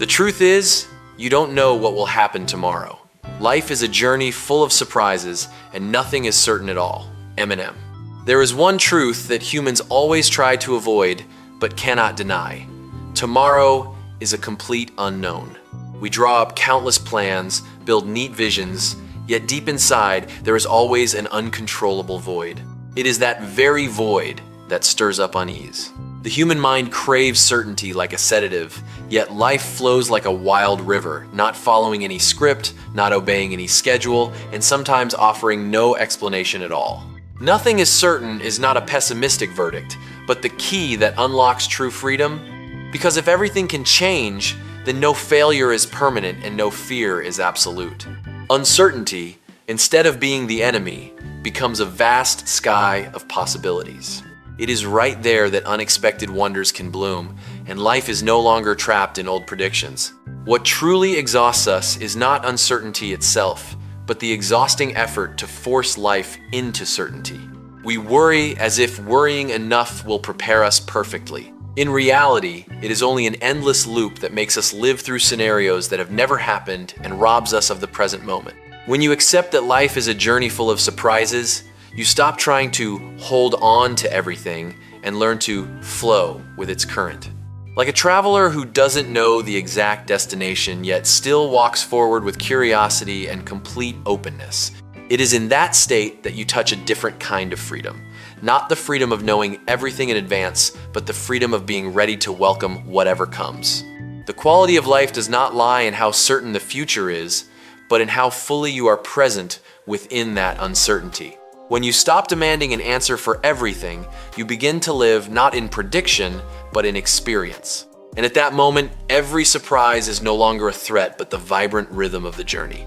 The truth is, you don't know what will happen tomorrow. Life is a journey full of surprises, and nothing is certain at all. Eminem. There is one truth that humans always try to avoid, but cannot deny. Tomorrow is a complete unknown. We draw up countless plans, build neat visions, yet deep inside, there is always an uncontrollable void. It is that very void that stirs up unease. The human mind craves certainty like a sedative, yet life flows like a wild river, not following any script, not obeying any schedule, and sometimes offering no explanation at all. Nothing is certain is not a pessimistic verdict, but the key that unlocks true freedom. Because if everything can change, then no failure is permanent and no fear is absolute. Uncertainty, instead of being the enemy, becomes a vast sky of possibilities. It is right there that unexpected wonders can bloom, and life is no longer trapped in old predictions. What truly exhausts us is not uncertainty itself, but the exhausting effort to force life into certainty. We worry as if worrying enough will prepare us perfectly. In reality, it is only an endless loop that makes us live through scenarios that have never happened and robs us of the present moment. When you accept that life is a journey full of surprises, you stop trying to hold on to everything and learn to flow with its current. Like a traveler who doesn't know the exact destination yet still walks forward with curiosity and complete openness. It is in that state that you touch a different kind of freedom. Not the freedom of knowing everything in advance, but the freedom of being ready to welcome whatever comes. The quality of life does not lie in how certain the future is, but in how fully you are present within that uncertainty. When you stop demanding an answer for everything, you begin to live not in prediction, but in experience. And at that moment, every surprise is no longer a threat, but the vibrant rhythm of the journey.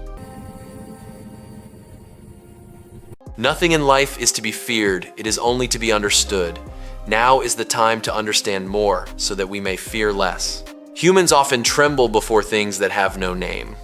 Nothing in life is to be feared, it is only to be understood. Now is the time to understand more, so that we may fear less. Humans often tremble before things that have no name.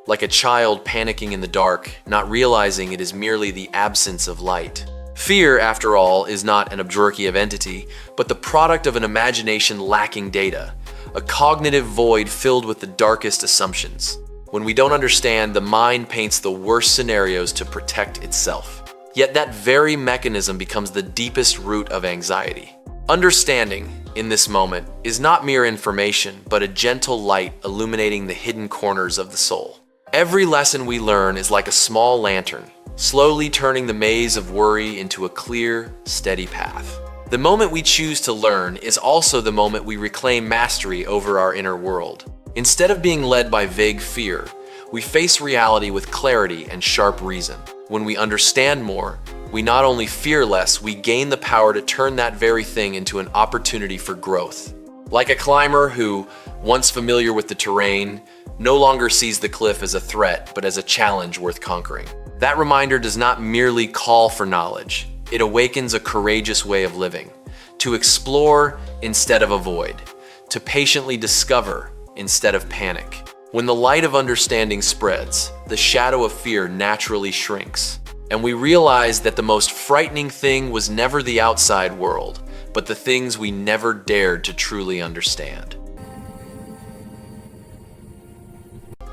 Like a child panicking in the dark, not realizing it is merely the absence of light. Fear, after all, is not an abjurkative entity, but the product of an imagination lacking data, a cognitive void filled with the darkest assumptions. When we don't understand, the mind paints the worst scenarios to protect itself. Yet that very mechanism becomes the deepest root of anxiety. Understanding, in this moment, is not mere information, but a gentle light illuminating the hidden corners of the soul. Every lesson we learn is like a small lantern, slowly turning the maze of worry into a clear, steady path. The moment we choose to learn is also the moment we reclaim mastery over our inner world. Instead of being led by vague fear, we face reality with clarity and sharp reason. When we understand more, we not only fear less, we gain the power to turn that very thing into an opportunity for growth. Like a climber who, once familiar with the terrain, no longer sees the cliff as a threat, but as a challenge worth conquering. That reminder does not merely call for knowledge. It awakens a courageous way of living. To explore instead of avoid. To patiently discover instead of panic. When the light of understanding spreads, the shadow of fear naturally shrinks. And we realize that the most frightening thing was never the outside world, but the things we never dared to truly understand.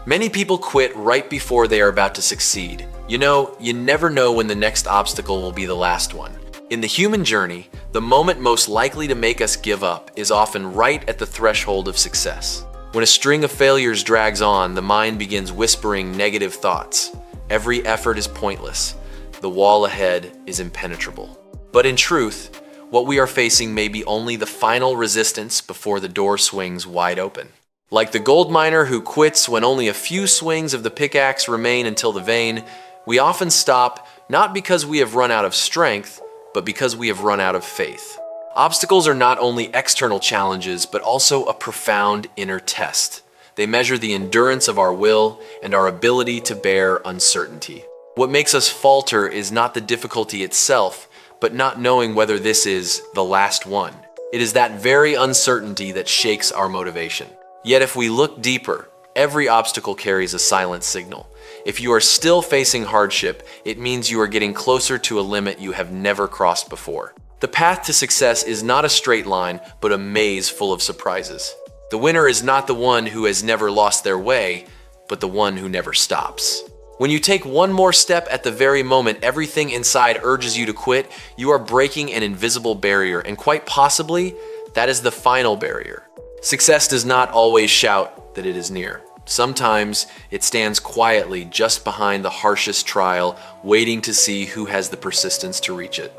Many people quit right before they are about to succeed. You know, you never know when the next obstacle will be the last one. In the human journey, the moment most likely to make us give up is often right at the threshold of success. When a string of failures drags on, the mind begins whispering negative thoughts. Every effort is pointless. The wall ahead is impenetrable. But in truth, what we are facing may be only the final resistance before the door swings wide open. Like the gold miner who quits when only a few swings of the pickaxe remain until the vein, we often stop not because we have run out of strength, but because we have run out of faith. Obstacles are not only external challenges, but also a profound inner test. They measure the endurance of our will and our ability to bear uncertainty. What makes us falter is not the difficulty itself, but not knowing whether this is the last one. It is that very uncertainty that shakes our motivation. Yet if we look deeper, every obstacle carries a silent signal. If you are still facing hardship, it means you are getting closer to a limit you have never crossed before. The path to success is not a straight line, but a maze full of surprises. The winner is not the one who has never lost their way, but the one who never stops. When you take one more step at the very moment everything inside urges you to quit, you are breaking an invisible barrier, and quite possibly, that is the final barrier. Success does not always shout that it is near. Sometimes it stands quietly just behind the harshest trial, waiting to see who has the persistence to reach it.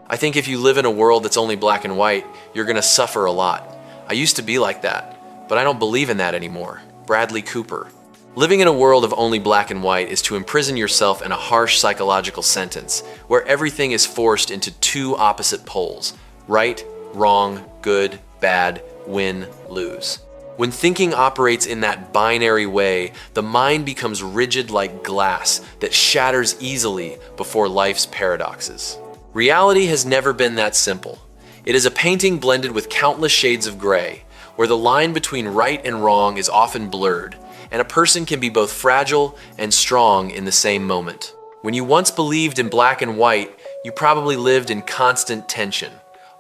I think if you live in a world that's only black and white, you're gonna suffer a lot. I used to be like that, but I don't believe in that anymore. Bradley Cooper. Living in a world of only black and white is to imprison yourself in a harsh psychological sentence, where everything is forced into two opposite poles: right, wrong, good, bad, win, lose. When thinking operates in that binary way, the mind becomes rigid like glass that shatters easily before life's paradoxes. Reality has never been that simple. It is a painting blended with countless shades of gray, where the line between right and wrong is often blurred, and a person can be both fragile and strong in the same moment. When you once believed in black and white, you probably lived in constant tension,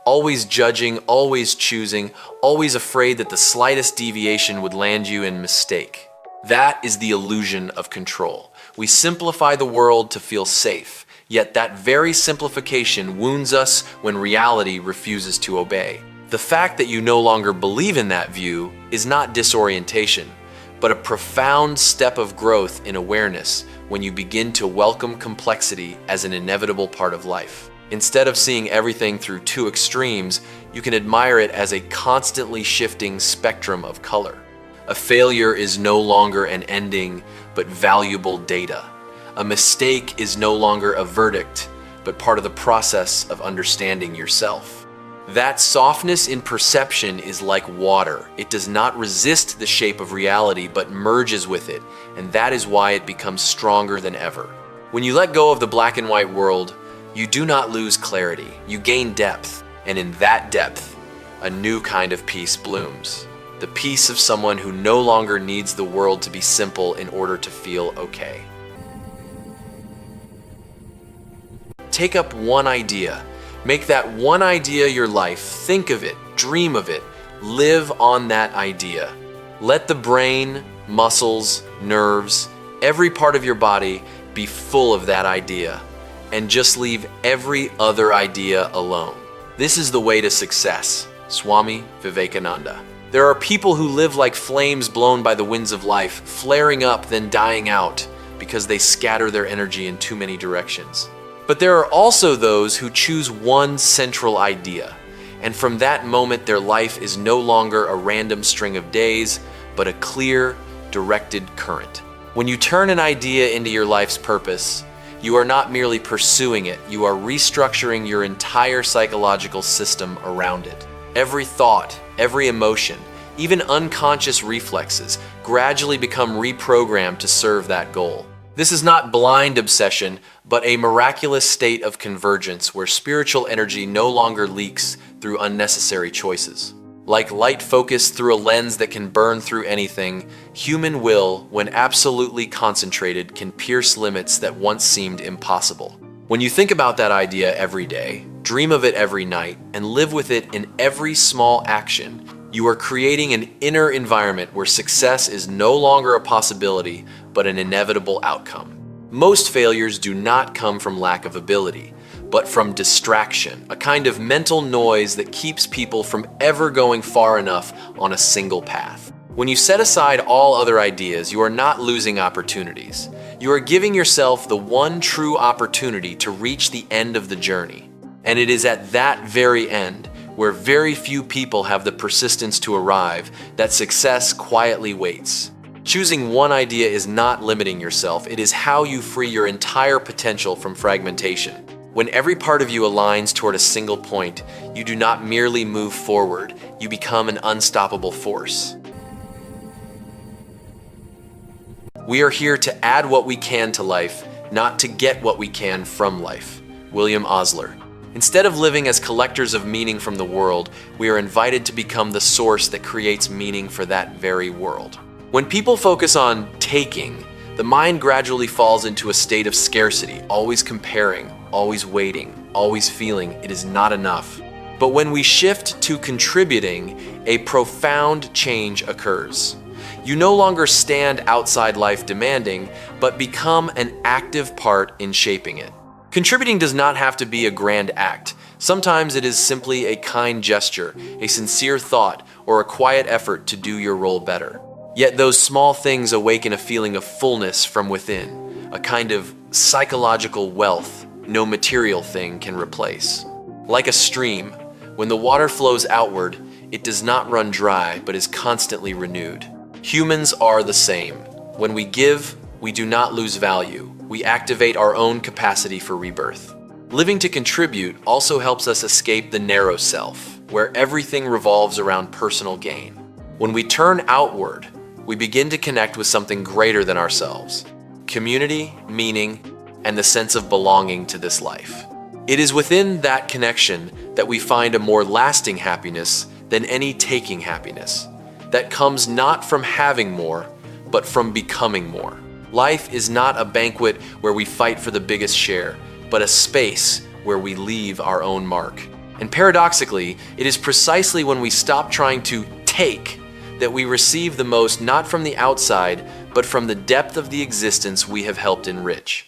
always judging, always choosing, always afraid that the slightest deviation would land you in mistake. That is the illusion of control. We simplify the world to feel safe. Yet that very simplification wounds us when reality refuses to obey. The fact that you no longer believe in that view is not disorientation, but a profound step of growth in awareness when you begin to welcome complexity as an inevitable part of life. Instead of seeing everything through two extremes, you can admire it as a constantly shifting spectrum of color. A failure is no longer an ending, but valuable data. A mistake is no longer a verdict, but part of the process of understanding yourself. That softness in perception is like water. It does not resist the shape of reality, but merges with it, and that is why it becomes stronger than ever. When you let go of the black and white world, you do not lose clarity. You gain depth, and in that depth, a new kind of peace blooms. The peace of someone who no longer needs the world to be simple in order to feel okay. Take up one idea. Make that one idea your life. Think of it, dream of it, live on that idea. Let the brain, muscles, nerves, every part of your body be full of that idea, and just leave every other idea alone. This is the way to success. Swami Vivekananda. There are people who live like flames blown by the winds of life, flaring up then dying out because they scatter their energy in too many directions. But there are also those who choose one central idea, and from that moment their life is no longer a random string of days, but a clear, directed current. When you turn an idea into your life's purpose, you are not merely pursuing it, you are restructuring your entire psychological system around it. Every thought, every emotion, even unconscious reflexes gradually become reprogrammed to serve that goal. This is not blind obsession, but a miraculous state of convergence where spiritual energy no longer leaks through unnecessary choices. Like light focused through a lens that can burn through anything, human will, when absolutely concentrated, can pierce limits that once seemed impossible. When you think about that idea every day, dream of it every night, and live with it in every small action, you are creating an inner environment where success is no longer a possibility, but an inevitable outcome. Most failures do not come from lack of ability, but from distraction, a kind of mental noise that keeps people from ever going far enough on a single path. When you set aside all other ideas, you are not losing opportunities. You are giving yourself the one true opportunity to reach the end of the journey. And it is at that very end, where very few people have the persistence to arrive, that success quietly waits. Choosing one idea is not limiting yourself, it is how you free your entire potential from fragmentation. When every part of you aligns toward a single point, you do not merely move forward, you become an unstoppable force. We are here to add what we can to life, not to get what we can from life. William Osler. Instead of living as collectors of meaning from the world, we are invited to become the source that creates meaning for that very world. When people focus on taking, the mind gradually falls into a state of scarcity, always comparing, always waiting, always feeling it is not enough. But when we shift to contributing, a profound change occurs. You no longer stand outside life demanding, but become an active part in shaping it. Contributing does not have to be a grand act. Sometimes it is simply a kind gesture, a sincere thought, or a quiet effort to do your role better. Yet those small things awaken a feeling of fullness from within, a kind of psychological wealth no material thing can replace. Like a stream, when the water flows outward, it does not run dry, but is constantly renewed. Humans are the same. When we give, we do not lose value. We activate our own capacity for rebirth. Living to contribute also helps us escape the narrow self, where everything revolves around personal gain. When we turn outward, we begin to connect with something greater than ourselves: community, meaning, and the sense of belonging to this life. It is within that connection that we find a more lasting happiness than any taking happiness, that comes not from having more, but from becoming more. Life is not a banquet where we fight for the biggest share, but a space where we leave our own mark. And paradoxically, it is precisely when we stop trying to take that we receive the most, not from the outside, but from the depth of the existence we have helped enrich.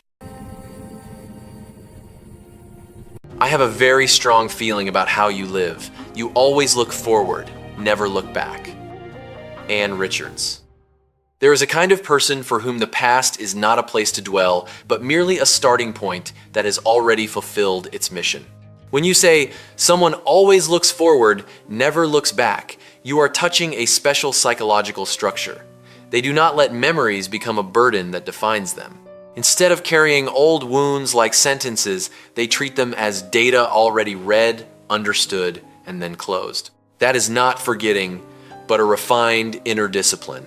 I have a very strong feeling about how you live. You always look forward, never look back. Ann Richards. There is a kind of person for whom the past is not a place to dwell, but merely a starting point that has already fulfilled its mission. When you say, someone always looks forward, never looks back, you are touching a special psychological structure. They do not let memories become a burden that defines them. Instead of carrying old wounds like sentences, they treat them as data already read, understood, and then closed. That is not forgetting, but a refined inner discipline,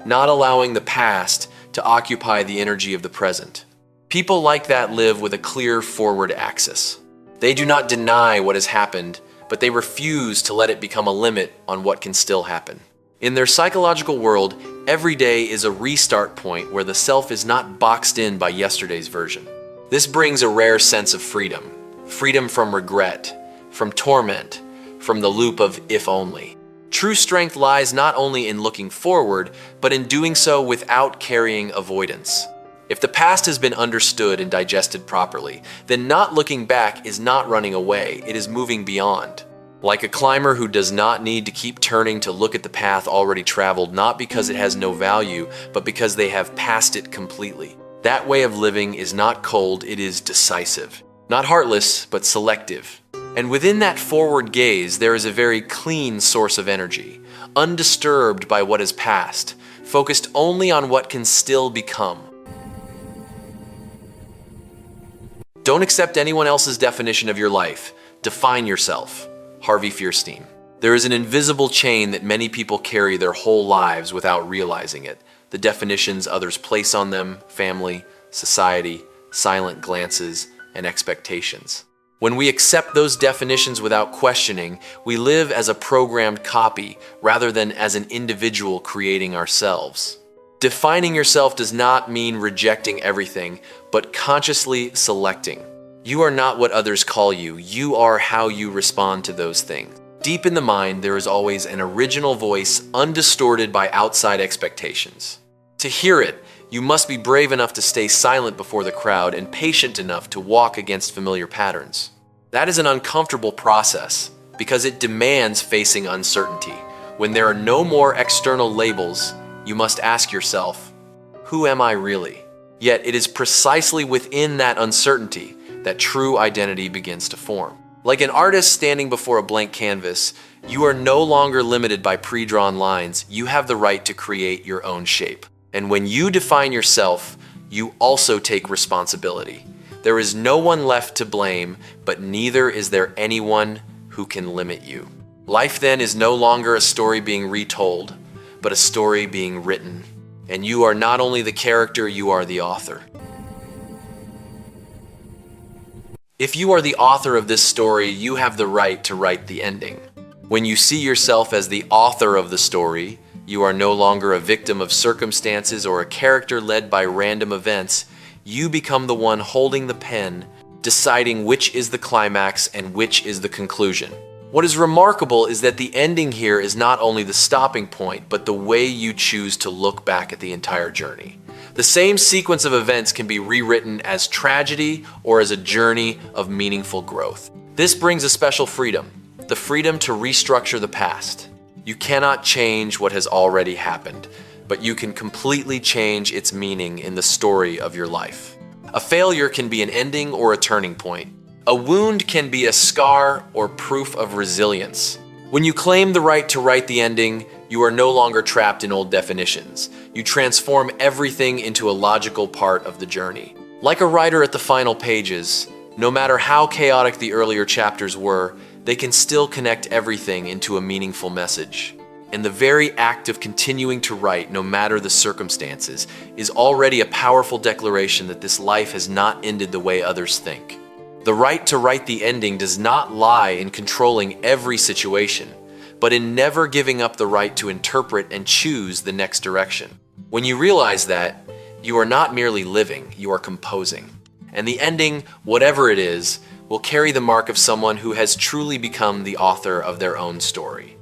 not allowing the past to occupy the energy of the present. People like that live with a clear forward axis. They do not deny what has happened, but they refuse to let it become a limit on what can still happen. In their psychological world, every day is a restart point where the self is not boxed in by yesterday's version. This brings a rare sense of freedom. Freedom from regret, from torment, from the loop of if only. True strength lies not only in looking forward, but in doing so without carrying avoidance. If the past has been understood and digested properly, then not looking back is not running away, it is moving beyond. Like a climber who does not need to keep turning to look at the path already traveled, not because it has no value, but because they have passed it completely. That way of living is not cold, it is decisive. Not heartless, but selective. And within that forward gaze, there is a very clean source of energy, undisturbed by what is past, focused only on what can still become. Don't accept anyone else's definition of your life. Define yourself. Harvey Fierstein. There is an invisible chain that many people carry their whole lives without realizing it. The definitions others place on them, family, society, silent glances, and expectations. When we accept those definitions without questioning, we live as a programmed copy rather than as an individual creating ourselves. Defining yourself does not mean rejecting everything, but consciously selecting. You are not what others call you. You are how you respond to those things. Deep in the mind, there is always an original voice, undistorted by outside expectations. To hear it, you must be brave enough to stay silent before the crowd and patient enough to walk against familiar patterns. That is an uncomfortable process because it demands facing uncertainty. When there are no more external labels, you must ask yourself, who am I really? Yet it is precisely within that uncertainty that true identity begins to form. Like an artist standing before a blank canvas, you are no longer limited by pre-drawn lines. You have the right to create your own shape. And when you define yourself, you also take responsibility. There is no one left to blame, but neither is there anyone who can limit you. Life then is no longer a story being retold, but a story being written. And you are not only the character, you are the author. If you are the author of this story, you have the right to write the ending. When you see yourself as the author of the story, you are no longer a victim of circumstances or a character led by random events. You become the one holding the pen, deciding which is the climax and which is the conclusion. What is remarkable is that the ending here is not only the stopping point, but the way you choose to look back at the entire journey. The same sequence of events can be rewritten as tragedy or as a journey of meaningful growth. This brings a special freedom, the freedom to restructure the past. You cannot change what has already happened, but you can completely change its meaning in the story of your life. A failure can be an ending or a turning point. A wound can be a scar or proof of resilience. When you claim the right to write the ending, you are no longer trapped in old definitions. You transform everything into a logical part of the journey. Like a writer at the final pages, no matter how chaotic the earlier chapters were, they can still connect everything into a meaningful message. And the very act of continuing to write, no matter the circumstances, is already a powerful declaration that this life has not ended the way others think. The right to write the ending does not lie in controlling every situation, but in never giving up the right to interpret and choose the next direction. When you realize that, you are not merely living, you are composing. And the ending, whatever it is, will carry the mark of someone who has truly become the author of their own story.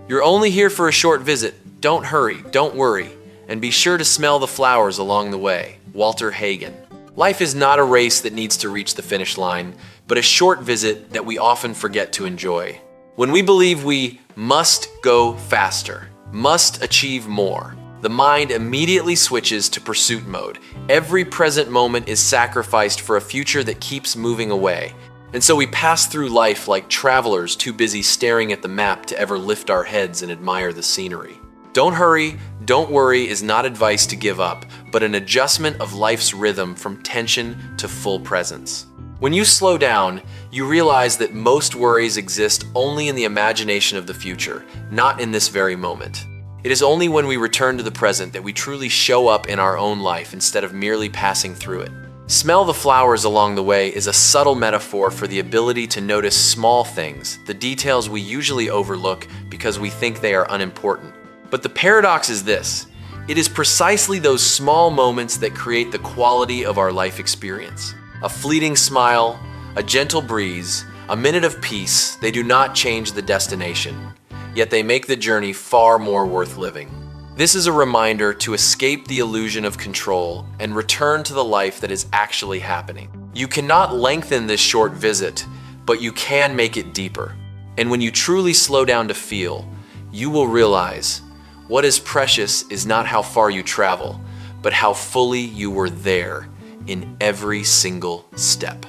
You're only here for a short visit. Don't hurry, don't worry, and be sure to smell the flowers along the way. Walter Hagen. Life is not a race that needs to reach the finish line, but a short visit that we often forget to enjoy. When we believe we must go faster, must achieve more, the mind immediately switches to pursuit mode. Every present moment is sacrificed for a future that keeps moving away. And so we pass through life like travelers too busy staring at the map to ever lift our heads and admire the scenery. Don't hurry, don't worry is not advice to give up, but an adjustment of life's rhythm from tension to full presence. When you slow down, you realize that most worries exist only in the imagination of the future, not in this very moment. It is only when we return to the present that we truly show up in our own life instead of merely passing through it. Smell the flowers along the way is a subtle metaphor for the ability to notice small things, the details we usually overlook because we think they are unimportant. But the paradox is this: it is precisely those small moments that create the quality of our life experience. A fleeting smile, a gentle breeze, a minute of peace, they do not change the destination, yet they make the journey far more worth living. This is a reminder to escape the illusion of control and return to the life that is actually happening. You cannot lengthen this short visit, but you can make it deeper. And when you truly slow down to feel, you will realize what is precious is not how far you travel, but how fully you were there in every single step.